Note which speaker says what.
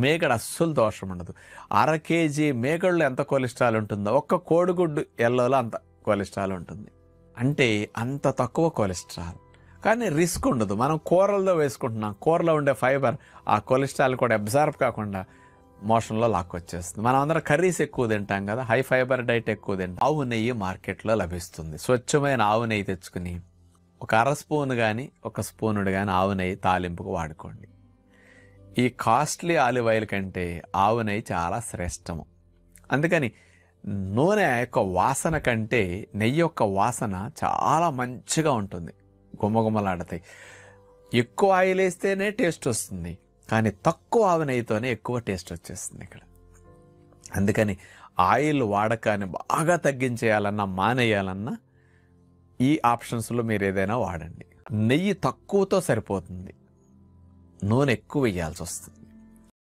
Speaker 1: మేగడ అస్సలు దోషం ఉండదు. 1/2 కేజీ మేగడలో ఎంత కొలెస్ట్రాల్ ఉంటుందో ఒక్క కోడిగుడ్డు ఎల్లోలో అంత కొలెస్ట్రాల్ ఉంటుంది. అంటే అంత తక్కువ కొలెస్ట్రాల్, కానీ రిస్క్ ఉండదు. మనం కూరల్లో వేసుకుంటున్నాం, కూరలో ఉండే ఫైబర్ ఆ కొలెస్ట్రాల్ కూడా అబ్జార్బ్ కాకుండా మోషన్లో లాక్కొచ్చేస్తుంది. మనం అందరం కర్రీస్ ఎక్కువ తింటాం కదా, హై ఫైబర్ డైట్ ఎక్కువ తింటాం. ఆవు నెయ్యి మార్కెట్లో లభిస్తుంది. స్వచ్ఛమైన ఆవు నెయ్యి తెచ్చుకుని ఒక 1/2 స్పూన్ కానీ 1 స్పూనుడు కానీ ఆవు నెయ్యి తాలింపుకు వాడుకోండి. ఈ కాస్ట్లీ ఆలివ్ ఆయిల్ కంటే ఆవు నెయ్యి చాలా శ్రేష్టము. అందుకని నూనె యొక్క వాసన కంటే నెయ్యి యొక్క వాసన చాలా మంచిగా ఉంటుంది, గుమ్మగుమ్మలాడతాయి. ఎక్కువ ఆయిల్ వేస్తేనే టేస్ట్ వస్తుంది, కానీ తక్కువ ఆవు నెయ్యితోనే ఎక్కువ టేస్ట్ వచ్చేస్తుంది ఇక్కడ. అందుకని ఆయిల్ వాడకాన్ని బాగా తగ్గించేయాలన్నా మానేయాలన్నా ఈ ఆప్షన్స్లో మీరు ఏదైనా వాడండి. నెయ్యి తక్కువతో సరిపోతుంది, నూనె ఎక్కువ వేయాల్సి వస్తుంది.